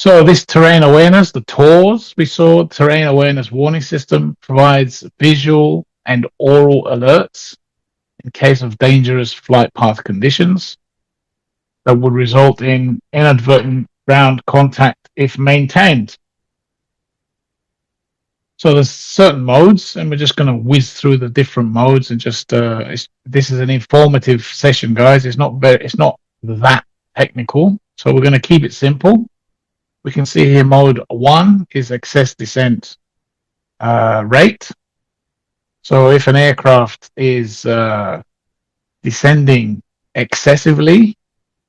So this terrain awareness, the TORS we saw, terrain awareness warning system, provides visual and aural alerts in case of dangerous flight path conditions that would result in inadvertent ground contact if maintained. So there's certain modes, and we're just going to whiz through the different modes and just this is an informative session, guys. It's not that technical, so we're going to keep it simple. We can see here mode 1 is excess descent rate. So if an aircraft is descending excessively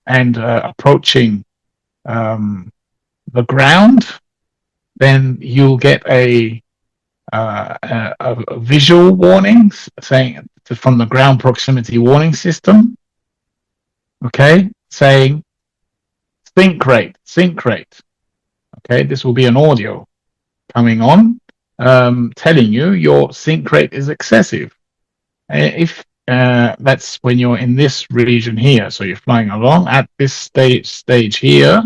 and approaching the ground, then you'll get a visual warning saying from the ground proximity warning system, okay, saying sink rate. Okay, this will be an audio coming on telling you your sink rate is excessive. If that's when you're in this region here, so you're flying along at this stage here,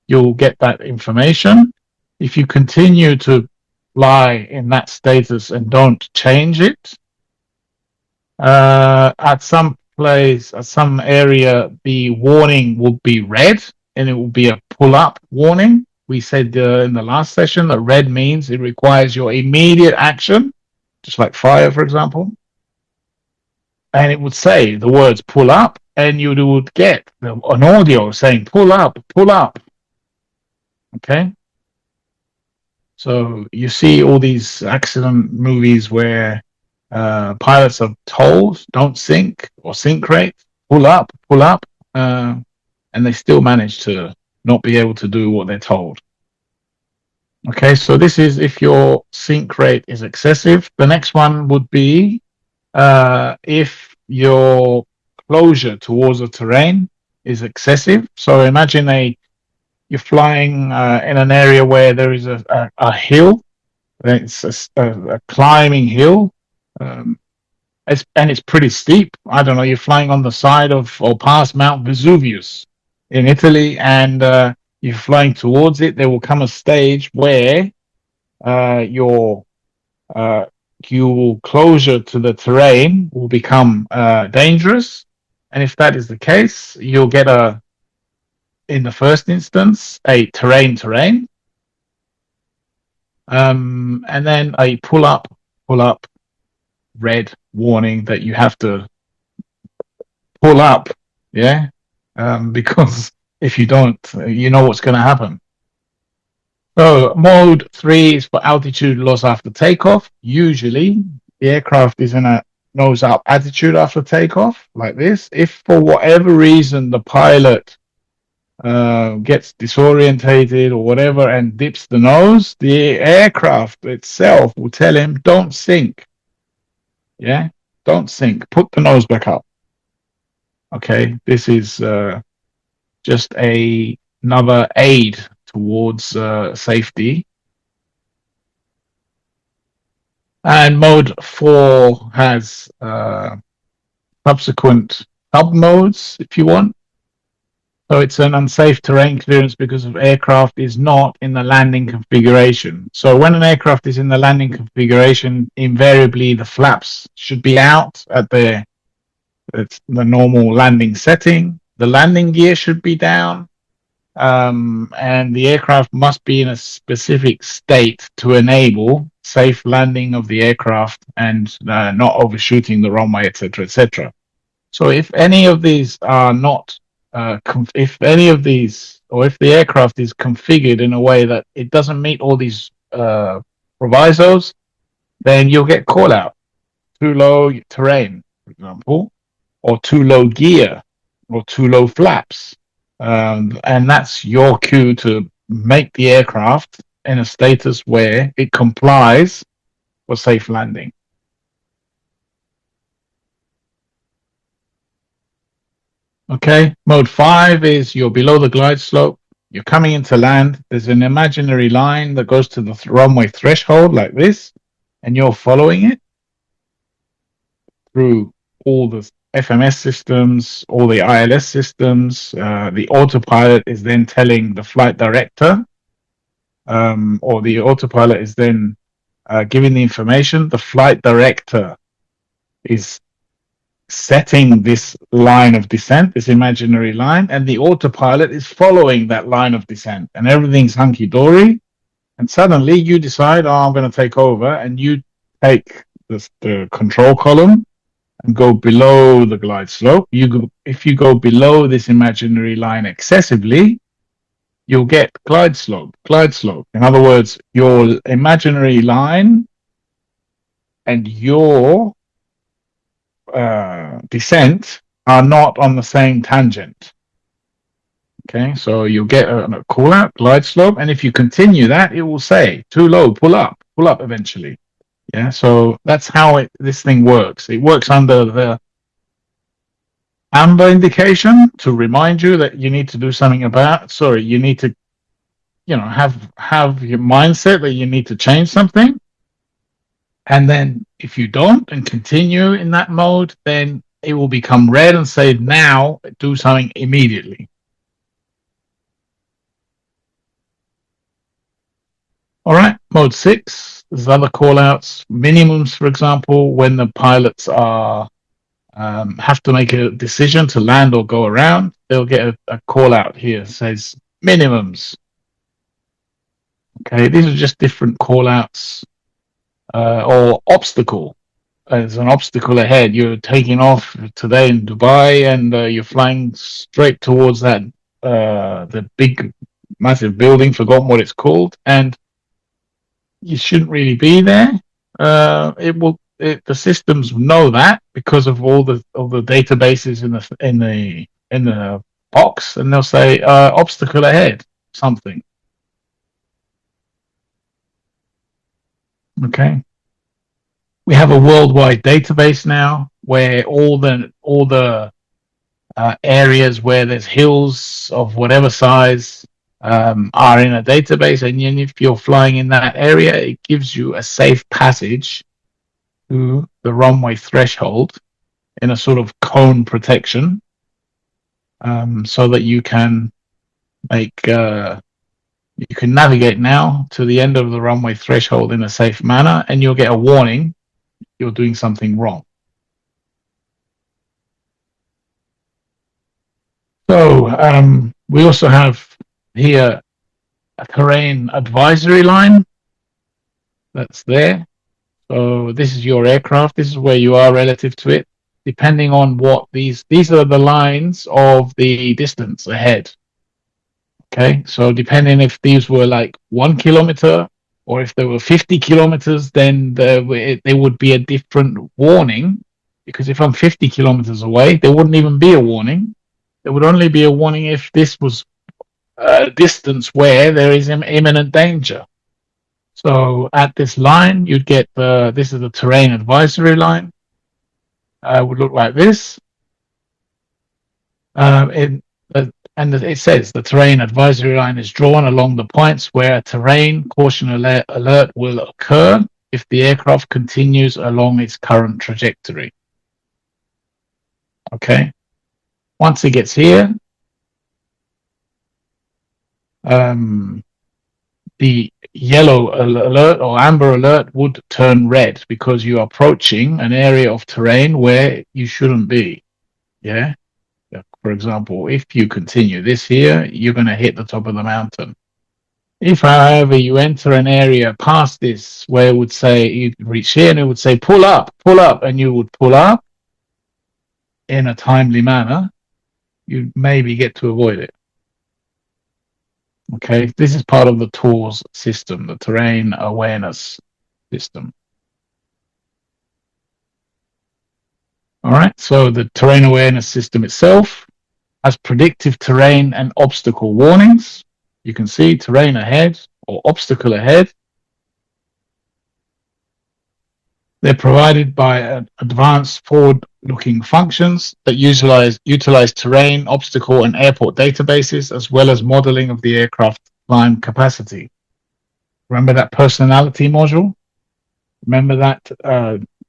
you'll get that information. If you continue to fly in that status and don't change it, at some place, at some area, the warning will be red and it will be a pull-up warning. We said in the last session that red means it requires your immediate action, just like fire, for example. And it would say the words pull up, and you would get an audio saying pull up, pull up. Okay? So you see all these accident movies where pilots are told don't sink or sink rate, pull up, and they still manage to not be able to do what they're told. Okay, so this is if your sink rate is excessive. The next one would be if your closure towards the terrain is excessive. So imagine you're flying in an area where there is a hill. It's a climbing hill. And it's pretty steep. I don't know, you're flying on the side of or past Mount Vesuvius in Italy, and you're flying towards it. There will come a stage where your closure to the terrain will become dangerous. And if that is the case, you'll get in the first instance, a terrain, and then a pull up red warning that you have to pull up, yeah, because if you don't, you know what's going to happen. So mode 3 is for altitude loss after takeoff. Usually the aircraft is in a nose up attitude after takeoff, like this. If for whatever reason the pilot gets disorientated or whatever and dips the nose, the aircraft itself will tell him, don't sink. Yeah, don't sink. Put the nose back up. Okay, this is just another aid towards safety. And mode 4 has subsequent sub modes if you want. So it's an unsafe terrain clearance because of aircraft is not in the landing configuration. So when an aircraft is in the landing configuration, invariably the flaps should be out at the normal landing setting. The landing gear should be down, and the aircraft must be in a specific state to enable safe landing of the aircraft and not overshooting the runway, etc., etc. So if any of these are not if any of these, or if the aircraft is configured in a way that it doesn't meet all these provisos, then you'll get call out. Too low terrain, for example, or too low gear, or too low flaps. And that's your cue to make the aircraft in a status where it complies for safe landing. Okay, mode 5 is you're below the glide slope, you're coming into land, there's an imaginary line that goes to the runway threshold like this, and you're following it through all the FMS systems, all the ILS systems. The autopilot is then telling the flight director, or the autopilot is then giving the information. The flight director is setting this line of descent, this imaginary line, and the autopilot is following that line of descent, and everything's hunky dory. And suddenly you decide, oh, I'm going to take over, and you take the control column and go below the glide slope. If you go below this imaginary line excessively, you'll get glide slope. Glide slope. In other words, your imaginary line and your descent are not on the same tangent. Okay, so you'll get a call out, glide slope, and if you continue that, it will say too low, pull up eventually. Yeah, so that's how this thing works. It works under the amber indication to remind you that you need to do something about. Sorry, you need to, have your mindset that you need to change something. And then if you don't and continue in that mode, then it will become red and say, now do something immediately. All right, mode 6, there's other callouts, minimums, for example, when the pilots are have to make a decision to land or go around, they'll get a call out here that says minimums. Okay, these are just different call outs. Or obstacle. There's an obstacle ahead. You're taking off today in Dubai, and you're flying straight towards that the big, massive building. Forgotten what it's called, and you shouldn't really be there. The systems know that because of all the databases in the box, and they'll say obstacle ahead, something. Okay. We have a worldwide database now where all the areas where there's hills of whatever size are in a database, and if you're flying in that area, it gives you a safe passage to the runway threshold in a sort of cone protection, so that you can navigate now to the end of the runway threshold in a safe manner, and you'll get a warning you're doing something wrong. So we also have here a terrain advisory line that's there. So this is your aircraft. This is where you are relative to it. Depending on what these are the lines of the distance ahead. Okay, so depending if these were like 1 kilometer or if there were 50 kilometers, then there would be a different warning. Because if I'm 50 kilometers away, there wouldn't even be a warning. There would only be a warning if this was a distance where there is imminent danger. So at this line, you'd get this is the terrain advisory line. It would look like this. And it says the terrain advisory line is drawn along the points where a terrain caution alert will occur if the aircraft continues along its current trajectory. Okay. Once it gets here, the yellow alert or amber alert would turn red because you're approaching an area of terrain where you shouldn't be. Yeah. For example, if you continue this here, you're going to hit the top of the mountain. If, however, you enter an area past this where it would say, you reach here and it would say, pull up, and you would pull up in a timely manner, you maybe get to avoid it. Okay, this is part of the TAWS system, the terrain awareness system. All right, so the terrain awareness system itself has predictive terrain and obstacle warnings. You can see terrain ahead or obstacle ahead. They're provided by advanced forward-looking functions that utilize terrain, obstacle, and airport databases, as well as modeling of the aircraft climb capacity. Remember that personality module? Remember that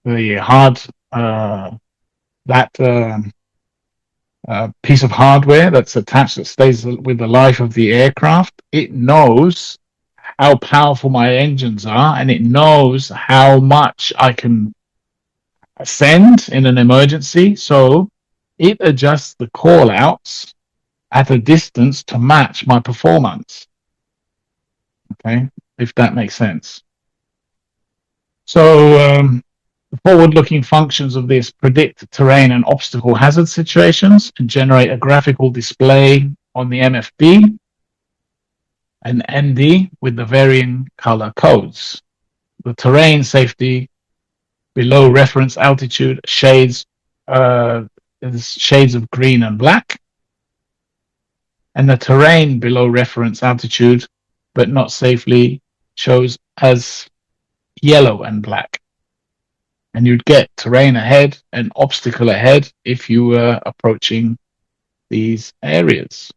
the hard that piece of hardware that's attached that stays with the life of the aircraft, it knows how powerful my engines are, and it knows how much I can send in an emergency. So it adjusts the call outs at a distance to match my performance. Okay, if that makes sense. So the forward-looking functions of this predict terrain and obstacle hazard situations and generate a graphical display on the MFB and ND with the varying color codes. The terrain safety below reference altitude shades shades of green and black, and the terrain below reference altitude but not safely shows as yellow and black. And you'd get terrain ahead and obstacle ahead if you were approaching these areas.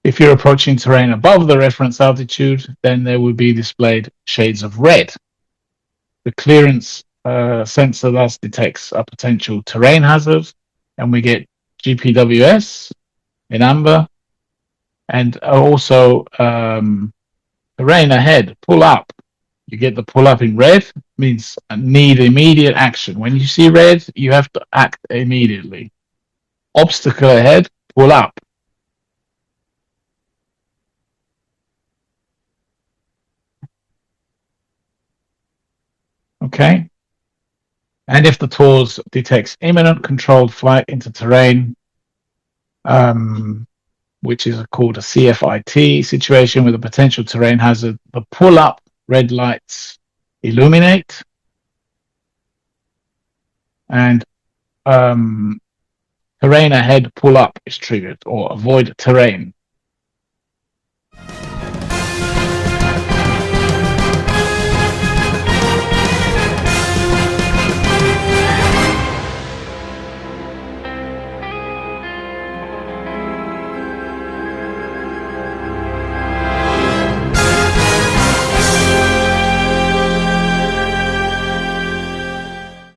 If you're approaching terrain above the reference altitude, then there would be displayed shades of red. The clearance sensor thus detects a potential terrain hazard, and we get GPWS in amber, and also terrain ahead, pull up. You get the pull up in red, means need immediate action. When you see red, you have to act immediately. Obstacle ahead, pull up. Okay. And if the TORS detects imminent controlled flight into terrain, which is called a CFIT situation with a potential terrain hazard, the pull up red lights illuminate, and terrain ahead pull up is triggered, or avoid terrain.